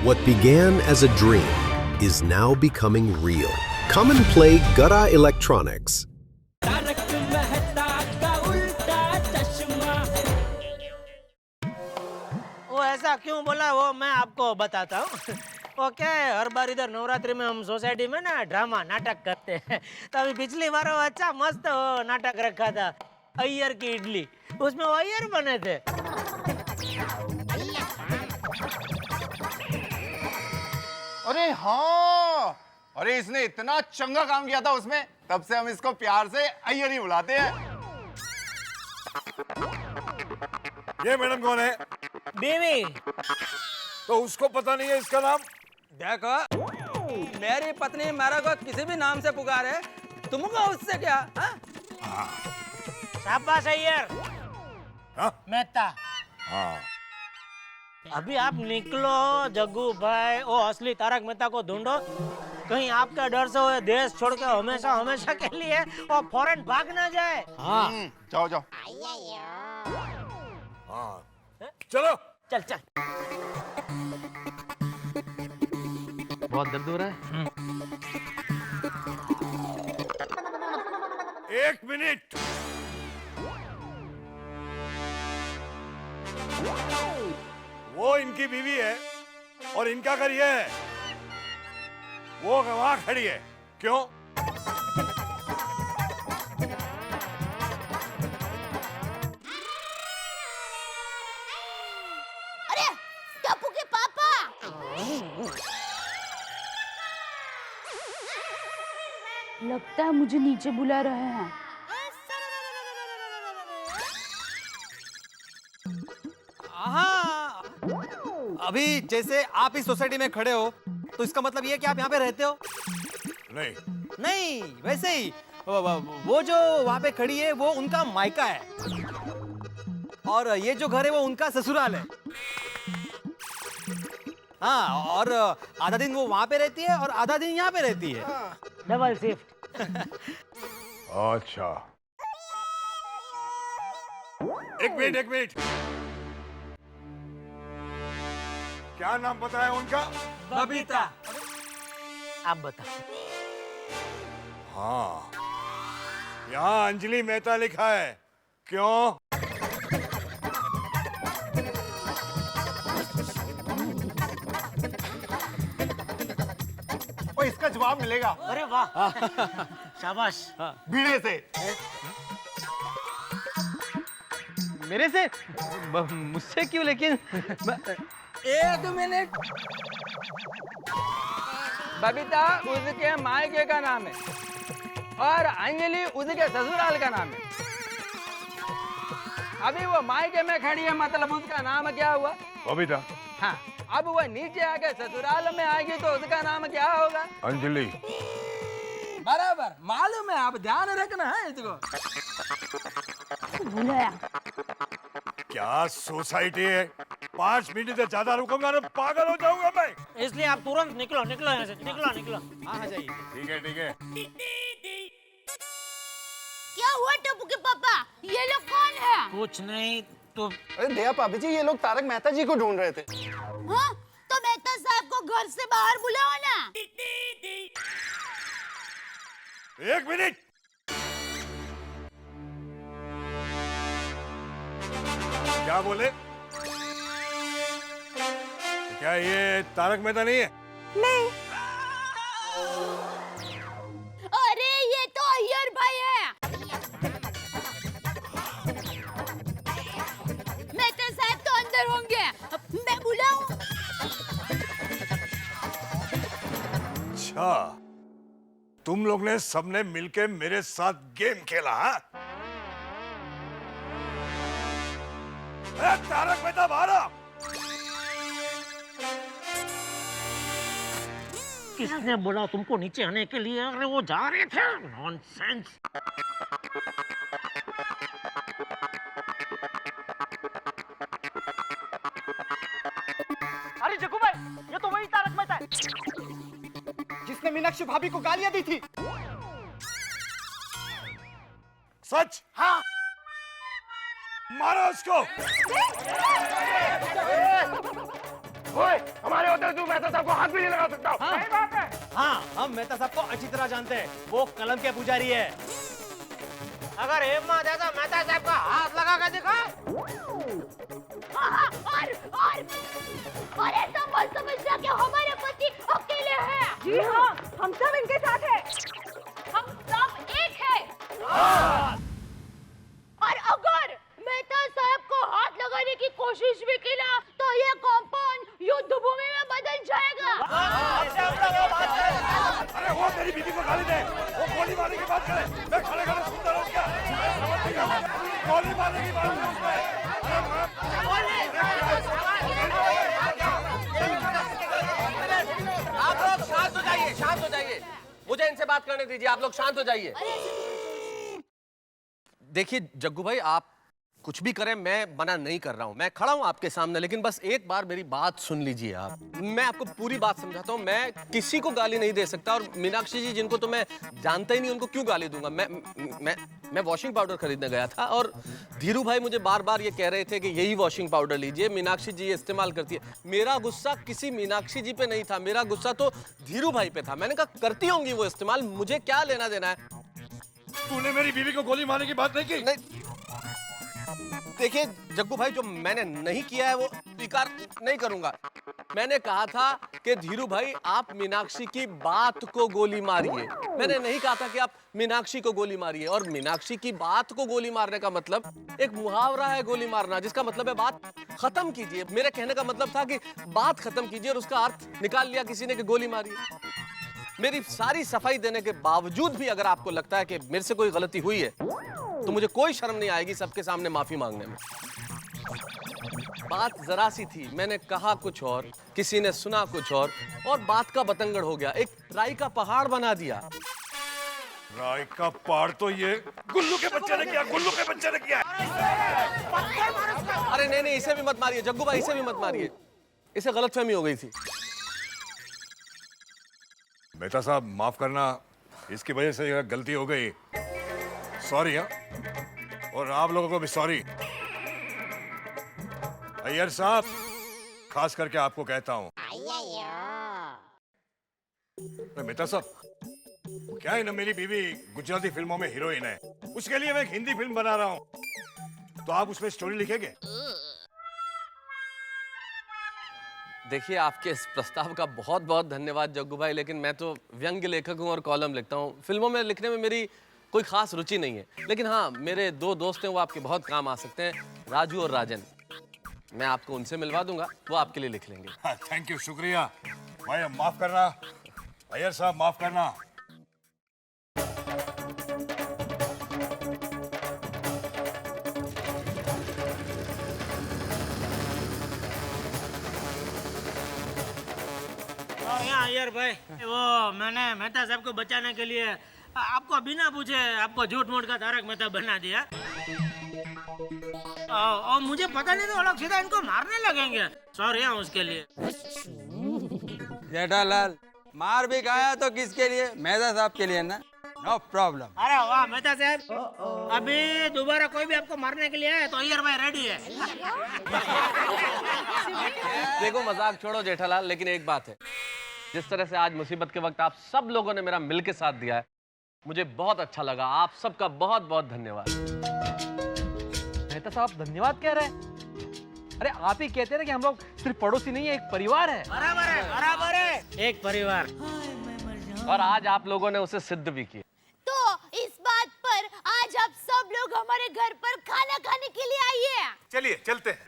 What began as a dream is now becoming real. Come and play Gada Electronics. वो ऐसा क्यों बोला वो मैं आपको बताता हूँ। ओके, हर बार इधर नवरात्रि में हम सोसाइटी में ना ड्रामा नाटक करते हैं। तो अभी पिछली बार वो अच्छा मस्त वो नाटक रखा था, अय्यर की इडली। उसमें वो अय्यर बने थे। अरे हाँ, अरे इसने इतना चंगा काम किया था उसमें, तब से हम इसको प्यार से अय्यर ही बुलाते हैं। ये मैडम कौन है? बीवी। तो उसको पता नहीं है इसका नाम? देखो, मेरी पत्नी मेरे को किसी भी नाम से पुकारे, तुमको उससे क्या? हाँ? शाबाश अय्यर। हाँ? मेहता। हाँ। अभी आप निकलो जग्गू भाई, वो असली तारक मेहता को ढूंढो। कहीं आपके डर से वो देश छोड़ के हमेशा हमेशा के लिए वो फॉरेन भाग ना जाए। हाँ, जाओ जाओ। हाँ। चलो। चल चल। बहुत दर्द हो रहा है। एक मिनट। वो इनकी बीवी है और इनका घर ये है। वो वहां खड़ी है। क्यों? अरे टप्पू के पापा! लगता है मुझे नीचे बुला रहे हैं। हाँ, अभी जैसे आप इस सोसाइटी में खड़े हो, तो इसका मतलब ये है कि आप यहाँ पे रहते हो? नहीं। नहीं, वैसे ही वो जो वहाँ पे खड़ी है वो उनका मायका है, और ये जो घर है वो उनका ससुराल है। हाँ, और आधा दिन वो वहाँ पे रहती है और आधा दिन यहाँ पे रहती है। Double shift. अच्छा। एक मिनट। क्या नाम पता है उनका? बबीता। आप बता। हाँ, यहाँ अंजलि मेहता लिखा है। क्यों? और इसका जवाब मिलेगा। अरे वाह। शाबाश। बीड़े से। मेरे से? मुझसे क्यों लेकिन? एक मिनट। बबीता उसके मायके का नाम है और अंजलि उसके ससुराल का नाम है। अभी वो मायके में खड़ी है, मतलब उसका नाम क्या हुआ? बबीता। हाँ, अब वो नीचे आके ससुराल में आएगी तो उसका नाम क्या होगा? अंजलि। बराबर, मालूम है, आप ध्यान रखना है इसको। बुलाया। क्या सोसाइटी है? 5 मिनट से ज्यादा रुकूंगा तो पागल हो जाऊंगा मैं। इसलिए आप तुरंत निकलो यहाँ से। निकलो। हाँ, जाइए। ठीक है। क्या हुआ टप्पू के पापा? ये लोग कौन है? कुछ नहीं तो। अरे दया भाभी जी, ये लोग तारक मेहता जी को ढूंढ रहे थे। हाँ? तो मेहता साहब को घर से बाहर बुलाओ ना। 1 मिनट। क्या बोले? क्या ये तारक मेहता नहीं है? नहीं। अरे ये तो अय्यर भाई है। मेहता साहब तो अंदर होंगे, मैं बुलाऊं? अच्छा, तुम लोग ने सबने मिलके मेरे साथ गेम खेला, हाँ? तारक मेहता बाहर आओ। किसने बोला तुमको नीचे आने के लिए? अरे वो जा रहे थे। नॉनसेंस। अरे जग्गू भाई, ये तो वही तारक मेहता है जिसने मीनाक्षी भाभी को गालियां दी थी। सच? हाँ। मारो उसको। ओए, हमारे होते तू मेहता साहब को हाथ भी नहीं लगा सकता। सही बात है। हाँ, हम मेहता साहब को अच्छी तरह जानते हैं, वो कलम के पुजारी है। अगर हिम्मत है तो मेहता साहब का हाथ लगा के दिखा। और ऐसा मत समझना कि हमारे पति अकेले हैं। जी हाँ, हम सब इनके साथ हैं। हम सब एक हैं। और अगर मेहता साहब को हाथ लगाने की कोशिश भी की ना, तो ये कॉम्पाउंड युद्ध भूमि में बदल जाएगा। अरे वो तेरी बीवी को गाली दे, वो गोली मारने की बात करे, मैं खड़े खड़े सुनता रहूं क्या? समझ नहीं आता। गोली मारने की बात करे उसमें। आप लोग शांत हो जाइए, शांत हो जाइए। मुझे इनसे बात करने दीजिए, आप लोग शांत हो जाइए। देखिए जग्गू भाई, आप कुछ भी करें, मैं मना नहीं कर रहा हूं, मैं खड़ा हूं आपके सामने, लेकिन बस एक बार मेरी बात सुन लीजिए आप। मैं आपको पूरी बात समझाता हूं। मैं किसी को गाली नहीं दे सकता, और मीनाक्षी जी जिनको तो मैं जानता ही नहीं, उनको क्यों गाली दूंगा? मैं वॉशिंग पाउडर खरीदने गया था, और धीरू भाई मुझे बार बार ये कह रहे थे कि यही वॉशिंग पाउडर लीजिए, मीनाक्षी जी ये इस्तेमाल करती है। मेरा गुस्सा किसी मीनाक्षी जी पे नहीं था, मेरा गुस्सा तो धीरू भाई पे था। मैंने कहा करती होंगी वो इस्तेमाल, मुझे क्या लेना देना है। तूने मेरी बीवी को गोली मारने की बात नहीं की? नहीं, देखिए जग्गू भाई, जो मैंने नहीं किया है वो स्वीकार नहीं करूंगा। मैंने कहा था कि धीरू भाई आप मीनाक्षी की बात को गोली मारिए, मैंने नहीं कहा था कि आप मीनाक्षी को गोली मारिए। और मीनाक्षी की बात को गोली मारने का मतलब एक मुहावरा है, गोली मारना, जिसका मतलब है बात खत्म कीजिए। मेरे कहने का मतलब था कि बात खत्म कीजिए, और उसका अर्थ निकाल लिया किसी ने कि गोली मारिए। मेरी सारी सफाई देने के बावजूद भी अगर आपको लगता है कि मेरे से कोई गलती हुई है, तो मुझे कोई शर्म नहीं आएगी सबके सामने माफी मांगने में। बात जरा सी थी, मैंने कहा कुछ और, किसी ने सुना कुछ और बात का बतंगड़ हो गया, एक राई का पहाड़ बना दिया। राय का पहाड़ तो ये गुल्लू के बच्चे ने किया, गुल्लू के बच्चे ने किया। अरे नहीं नहीं, इसे भी मत मारिए जग्गू भाई, इसे भी मत मारिए, इसे गलतफहमी हो गई थी। मेहता साहब माफ करना, इसकी वजह से यह गलती हो गई, सॉरी। हाँ, और आप लोगों को भी सॉरी। अय्यर साहब, खास करके आपको कहता हूं, मेहता साहब, क्या है ना, मेरी बीवी गुजराती फिल्मों में हीरोइन है, उसके लिए मैं एक हिंदी फिल्म बना रहा हूं, तो आप उसमें स्टोरी लिखेंगे? देखिए आपके इस प्रस्ताव का बहुत बहुत धन्यवाद जग्गू भाई, लेकिन मैं तो व्यंग्य लेखक हूँ और कॉलम लिखता हूँ। फिल्मों में लिखने में मेरी कोई खास रुचि नहीं है, लेकिन हाँ, मेरे दो दोस्त हैं, वो आपके बहुत काम आ सकते हैं, राजू और राजन। मैं आपको उनसे मिलवा दूंगा, वो आपके लिए लिख लेंगे। थैंक यू, शुक्रिया भाई। माफ करना अय्यर साहब, माफ करना। अय्यर भाई, वो मैंने मेहता साहब को बचाने के लिए आपको बिना पूछे आपको झूठ मूठ का तारक मेहता बना दिया, और मुझे पता नहीं तो लोग सीधा इनको मारने लगेंगे। सॉरी उसके लिए। जेठालाल, मार भी खाया तो किसके लिए? मेहता साहब के लिए ना, नो प्रॉब्लम। अरे वाह मेहता साहब, अभी दोबारा कोई भी आपको मारने के लिए आए तो अय्यर भाई रेडी है। देखो मजाक छोड़ो जेठालाल, लेकिन एक बात है, जिस तरह से आज मुसीबत के वक्त आप सब लोगों ने मेरा मिल के साथ दिया है, मुझे बहुत अच्छा लगा। आप सबका बहुत बहुत धन्यवाद। मेहता साहब धन्यवाद कह रहे हैं? अरे आप ही कहते रहे कि हम लोग सिर्फ पड़ोसी नहीं है, एक परिवार है। बराबर है, बराबर है, एक परिवार। और आज आप लोगों ने उसे सिद्ध भी किया। तो इस बात पर आज आप सब लोग हमारे घर पर खाना खाने के लिए आइए। चलिए चलते हैं।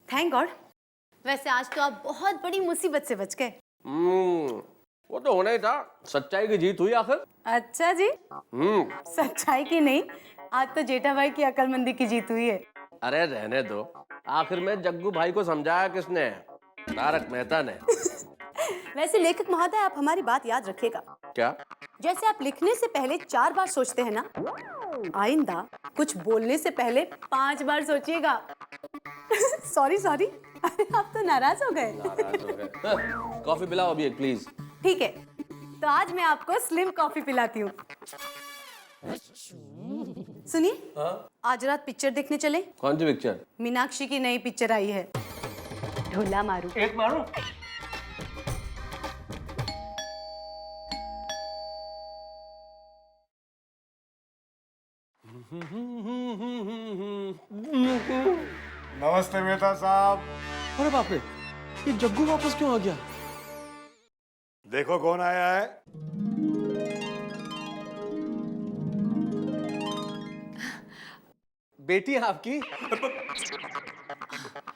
Thank God. वैसे आज तो आप बहुत बड़ी मुसीबत से बच गए। वो तो होना ही था, सच्चाई की जीत हुई आखिर। अच्छा जी, सच्चाई की नहीं, आज तो जेठा भाई की अकलमंदी की जीत हुई है। अरे रहने दो, आखिर में जग्गू भाई को समझाया किसने? तारक मेहता ने। वैसे लेखक महोदय, आप हमारी बात याद रखिएगा। क्या? जैसे आप लिखने से पहले 4 बार सोचते हैं ना, आइंदा कुछ बोलने से पहले 5 बार सोचिएगा। सॉरी सॉरी, आप तो नाराज हो गए। कॉफी पिलाओ अभी एक प्लीज। ठीक है, तो आज मैं आपको स्लिम कॉफी पिलाती हूँ। सुनिए, आज रात पिक्चर देखने चले? कौन सी पिक्चर? मीनाक्षी की नई पिक्चर आई है, ढोला मारू। एक मारू। नमस्ते मेहता साहब। अरे बाप रे, ये जग्गू वापस क्यों आ गया? देखो कौन आया है। बेटी है आपकी?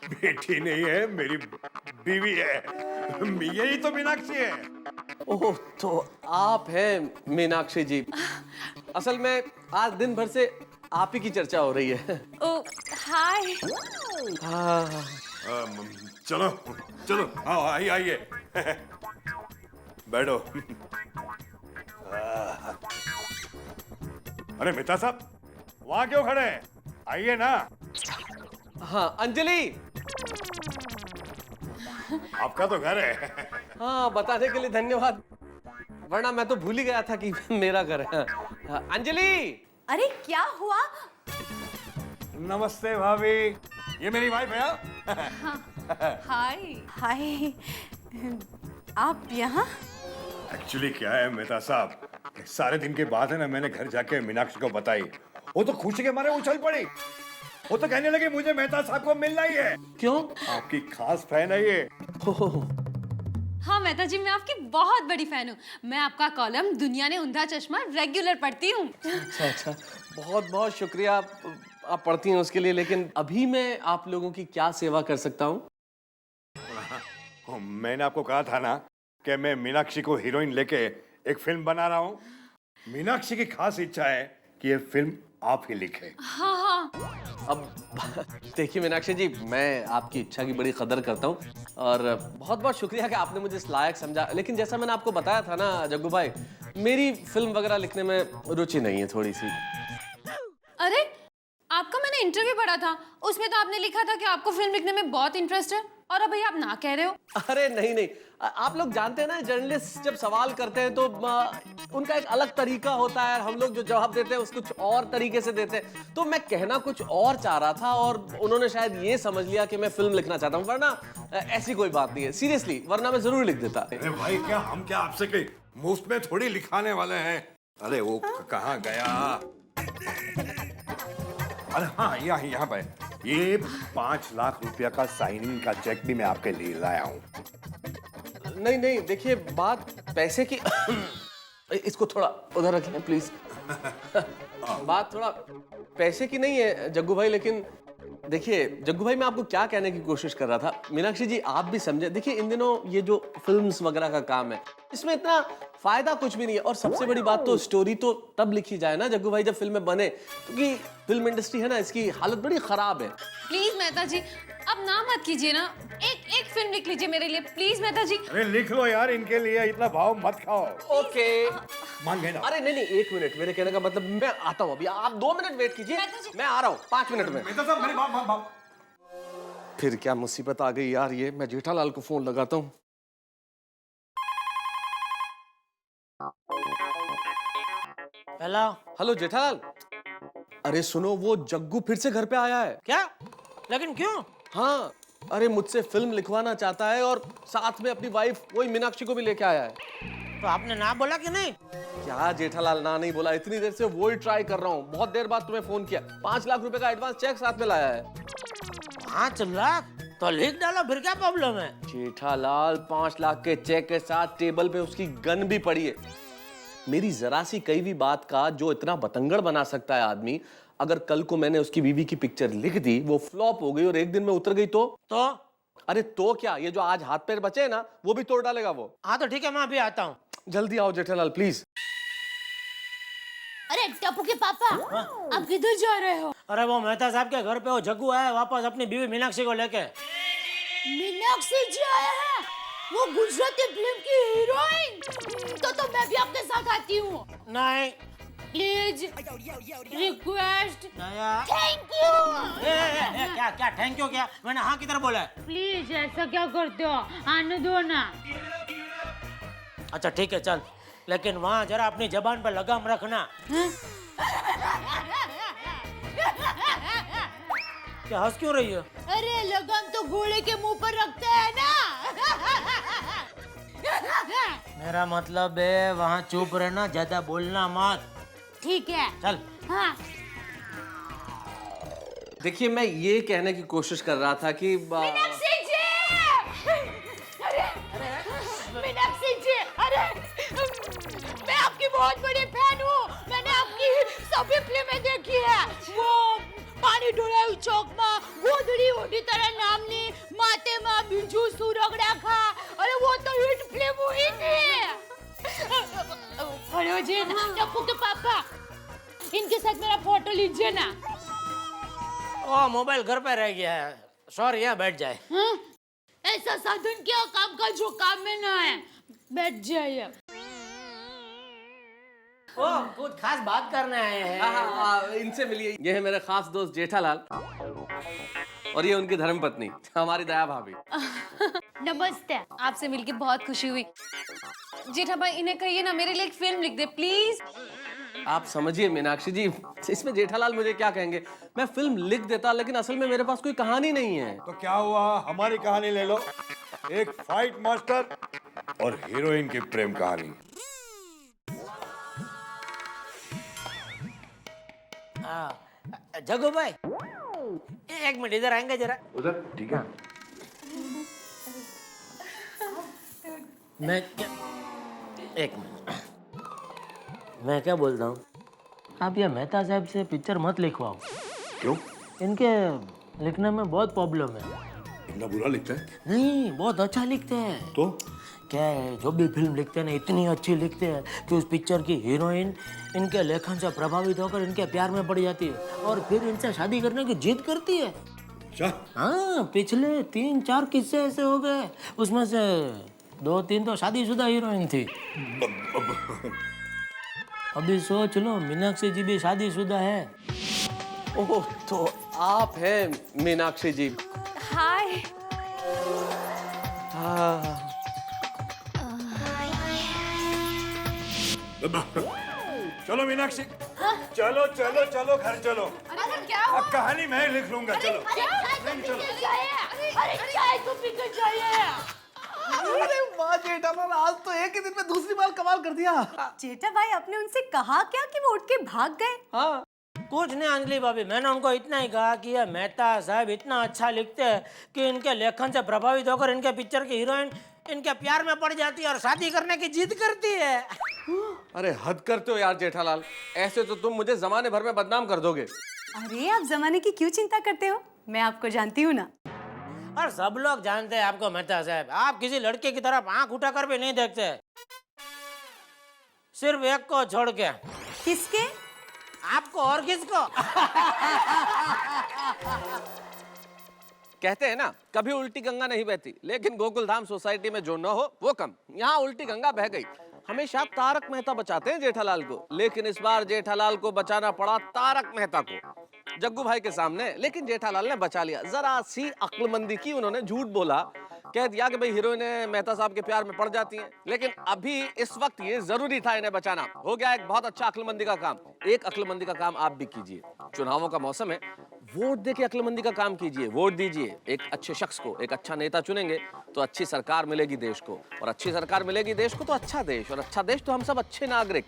बेटी नहीं है, मेरी बीवी है। यही तो मीनाक्षी है। ओह, तो आप हैं मीनाक्षी जी। असल में आज दिन भर से आप ही की चर्चा हो रही है। ओ हाय। हाँ, चलो चलो, आओ आइए। बैठो। अरे मेहता साहब, वहां क्यों खड़े हैं? आइए ना। हाँ अंजलि। आपका तो घर है। हाँ, बताने के लिए धन्यवाद, वरना मैं तो भूल ही गया था कि मेरा घर है। हाँ, अंजलि। अरे क्या हुआ? नमस्ते भाभी, ये मेरी वाइफ है। हाय हाय, आप यहाँ? एक्चुअली क्या है मेहता साहब, सारे दिन के बाद है ना, मैंने घर जाके मीनाक्षी को बताई। वो तो खुशी के मारे उछल पड़ी। वो तो कहने लगी मुझे मेहता साहब को मिलना ही है। क्यों? आपकी खास फैन है ये। हाँ मेहता जी, मैं आपकी बहुत बड़ी फैन हूँ। मैं आपका कॉलम दुनिया ने उंधा चश्मा रेगुलर पढ़ती हूँ। अच्छा, बहुत बहुत शुक्रिया आप पढ़ती हैं उसके लिए, लेकिन अभी मैं आप लोगों की क्या सेवा कर सकता हूँ? मैंने आपको कहा था ना कि मैं मीनाक्षी को हीरोइन लेके एक फिल्म बना रहा हूँ। मीनाक्षी की खास इच्छा है कि ये फिल्म आप ही लिखे। हाँ हाँ। अब देखिए मीनाक्षी जी, मैं आपकी इच्छा की बड़ी कदर करता हूँ और बहुत बहुत शुक्रिया कि आपने मुझे इस लायक समझा। लेकिन जैसा मैंने आपको बताया था ना जग्गू भाई, मेरी फिल्म वगैरह लिखने में रुचि नहीं है थोड़ी सी। अरे आपका मैंने इंटरव्यू पढ़ा था, उसमें तो आपने लिखा था कि आपको फिल्म लिखने में बहुत इंटरेस्ट है, और अभी आप ना कह रहे हो। अरे नहीं नहीं, आप लोग जानते हैं ना, जर्नलिस्ट जब सवाल करते हैं तो उनका एक अलग तरीका होता है, हम लोग जो जवाब देते हैं उसको कुछ और तरीके से देते हैं। तो मैं कहना कुछ और चाह रहा था और उन्होंने शायद ये समझ लिया कि मैं फिल्म लिखना चाहता हूँ, वरना ऐसी कोई बात नहीं है, सीरियसली, वरना मैं जरूर लिख देता। अरे भाई, क्या हम क्या आपसे कहीं मुफ्त में थोड़ी लिखाने वाले हैं। अरे वो कहाँ गया? अरे हाँ, यहाँ पे ये 5 लाख रुपया का साइनिंग का चेक भी मैं आपके लिए लाया हूँ। नहीं नहीं, देखिए बात पैसे की इसको थोड़ा उधर रखें प्लीज। बात थोड़ा पैसे की नहीं है जग्गू भाई, लेकिन देखिए जग्गू भाई, मैं आपको क्या कहने की कोशिश कर रहा था, मीनाक्षी जी आप भी समझे। देखिए इन दिनों ये जो फिल्म्स वगैरह का काम है, इसमें इतना फायदा कुछ भी नहीं है, और सबसे बड़ी बात तो स्टोरी तो तब लिखी जाए ना जग्गू भाई जब फिल्में बने, क्योंकि फिल्म इंडस्ट्री है ना, इसकी हालत बड़ी खराब है। प्लीज मेहता जी, अब ना मत कीजिए ना, एक फिल्म लिख लीजिए मेरे लिए, प्लीज मेहता जी। अरे लिख लो यार, इनके लिए इतना भाव मत खाओ। ओके, मान गए ना? अरे नहीं नहीं, 1 मिनट, मेरे कहने का मतलब मैं आता हूँ अभी, आप 2 मिनट वेट कीजिए, मैं आ रहा हूँ 5 मिनट में। मेहता साहब, मेरी बात। फिर क्या मुसीबत आ गई यार, ये मैं जेठालाल को फोन लगाता हूँ। हेलो जेठालाल, अरे सुनो, वो जग्गू फिर से घर पे आया है। क्या? लेकिन क्यों? हाँ, अरे मुझसे फिल्म लिखवाना चाहता है और साथ में अपनी वाइफ वही मीनाक्षी को भी लेके आया है। तो आपने ना बोला कि नहीं? क्या जेठालाल ना नहीं बोला, इतनी देर से वो ही ट्राई कर रहा हूँ, बहुत देर बाद तुम्हें फोन किया। 5 लाख रुपए का एडवांस चेक साथ में लाया है। 5 लाख? तो लिख डालो, फिर क्या प्रॉब्लम है? जेठालाल, 5 लाख के चेक के साथ टेबल पे उसकी गन भी पड़ी है। मेरी जरा सी कई भी बात का जो इतना बतंगड़ बना सकता है आदमी, अगर कल को मैंने उसकी बीवी की पिक्चर लिख दी, वो फ्लॉप हो गई और एक दिन में उतर गई तो? अरे तो क्या, ये जो आज हाथ पैर बचे हैं ना, वो भी तोड़ डालेगा वो। हाँ तो ठीक है, मैं अभी आता हूँ। जल्दी आओ जेठालाल प्लीज। अरे टप्पू के पापा, आप किधर जा रहे हो? अरे वो मेहता साहब के घर पे वो जग्गू आया वापस अपनी बीवी मीनाक्षी को लेके। मीनाक्षी जी आया है, वो गुजराती फिल्म की हीरोइन। तो मैं भी आपके साथ आती हूँ। नहीं प्लीज, रिक्वेस्ट, थैंक यू। क्या थैंक यू? क्या मैंने हाँ की तरह बोला है? प्लीज ऐसा क्या करते हो, आने दो ना। अच्छा ठीक है चल, लेकिन वहाँ जरा अपनी जबान पर लगाम रखना। क्या हंस क्यों रही हो? अरे लगाम तो घोड़े के मुंह पर रखते हैं ना। मेरा मतलब है वहाँ चुप रहना, ज्यादा बोलना मत। ठीक है। चल। हाँ। देखिए मैं ये कहने की कोशिश कर रहा था कि मीनाक्षी जी! अरे मीनाक्षी जी, अरे मैं आपकी बहुत बड़ी फैन हूँ। मैंने आपकी सभी फिल्में देखी है। वो पानी ढोळाયું ચોકમાં ગોધડી ઓઢી तरह नामनी, माते माँ बिरजू सुरगड़ा खा। अरे वो तो हिट फिल्म हुई थी। फरोजीन, टप्पू के पापा, इनके साथ मेरा फोटो लीजिए ना। ओ मोबाइल घर पे रह गया है। सॉरी, यहाँ बैठ जाए। हाँ? ऐसा साधन क्या काम का जो काम में ना है? बैठ जाइए। ओ कुछ खास बात करने आए हैं। हाँ, इनसे मिलिए। ये है मेरे खास दोस्त जेठालाल और ये उनकी धर्मपत्नी हमारी दया भाभी। नमस्ते। आपसे मिलके बहुत खुशी हुई। जेठा भाई इन्हें कहिए ना मेरे लिए एक फिल्म लिख दे प्लीज। आप समझिए मीनाक्षी जी, इसमें जेठालाल मुझे क्या कहेंगे। मैं फिल्म लिख देता लेकिन असल में मेरे पास कोई कहानी नहीं है। तो क्या हुआ, हमारी कहानी ले लो। एक फाइट मास्टर और हीरोइन की प्रेम कहानी। जगू भाई, एक मिनट इधर आएंगे जरा। उधर, ठीक है। मैं क्या, एक मिनट, मैं क्या बोलता हूँ, आप ये मेहता साहब से पिक्चर मत लिखवाओ। क्यों? इनके लिखने में बहुत प्रॉब्लम है। इतना बुरा लिखता है? नहीं, बहुत अच्छा लिखते हैं। तो क्या है, जो भी फिल्म लिखते हैं ना, इतनी अच्छी लिखते हैं कि उस पिक्चर की हीरोइन इनके लेखन से प्रभावित होकर इनके प्यार में पड़ जाती है और फिर इनसे शादी करने की जिद करती है। अच्छा? हाँ, पिछले 3-4 किस्से ऐसे हो गए, उसमें से 2-3 तो शादीशुदा हीरोइन थी। अभी सोच लो, मीनाक्षी जी भी शादीशुदा है। ओह, तो आप हैं मीनाक्षी जी। हाय। हाँ। चलो मीनाक्षी, चलो चलो चलो घर चलो। अरे क्या हुआ? अब कहानी मैं लिख लूंगा। चलो। अरे चाय तो पी कर जाइए। अरे वाह जेठालाल, आज तो एक ही दिन में दूसरी बार कमाल कर दिया। जेठा भाई, आपने उनसे कहा क्या कि वो उठ के भाग गए? हाँ, कुछ नहीं अंजलि भाभी, मैंने उनको इतना ही कहा कि ये मेहता साहब इतना अच्छा लिखते हैं कि इनके लेखन से प्रभावित होकर इनके पिक्चर की हीरोइन इनके प्यार में पड़ जाती है और शादी करने की जिद करती है। अरे हद करते हो यार जेठालाल, ऐसे तो तुम मुझे जमाने भर में बदनाम कर दोगे। अरे आप जमाने की क्यों चिंता करते हो? मैं आपको जानती हूँ ना। और सब लोग जानते हैं आपको मेहता साहब, आप किसी लड़के की तरफ आंख उठाकर भी नहीं देखते, सिर्फ एक को छोड़ के। किसके? आपको और किसको? कहते हैं ना, कभी उल्टी गंगा नहीं बहती, लेकिन गोकुलधाम सोसाइटी में जो न हो वो कम। यहाँ उल्टी गंगा बह गई। हमेशा तारक मेहता बचाते हैं जेठालाल को, लेकिन इस बार जेठालाल को बचाना पड़ा तारक मेहता को जग्गू भाई के सामने। लेकिन जेठालाल ने बचा लिया। जरा सी अक्लमंदी की, उन्होंने झूठ बोला, कह दिया कि भाई हीरोइनें मेहता साहब के प्यार में पड़ जाती हैं। लेकिन अभी इस वक्त ये जरूरी था इन्हें बचाना। हो गया एक बहुत अच्छा अक्लमंदी का काम। एक अक्लमंदी का काम आप भी कीजिए। चुनावों का मौसम है, वोट देके अक्लमंदी का काम कीजिए। वोट दीजिए एक अच्छे शख्स को, एक अच्छा नेता चुनेंगे तो अच्छी सरकार मिलेगी देश को, और अच्छी सरकार मिलेगी देश को तो अच्छा देश, और अच्छा देश तो हम सब अच्छे नागरिक।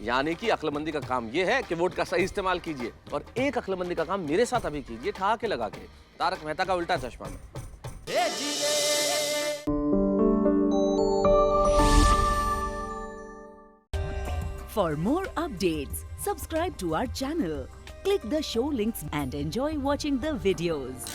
यानी कि अक्लमंदी का काम ये है कि वोट का सही इस्तेमाल कीजिए। और एक अक्लमंदी का काम मेरे साथ अभी कीजिए, ठहाके लगा के, तारक मेहता का उल्टा चश्मा में। For more updates, subscribe to our channel, click the show links and enjoy watching the videos.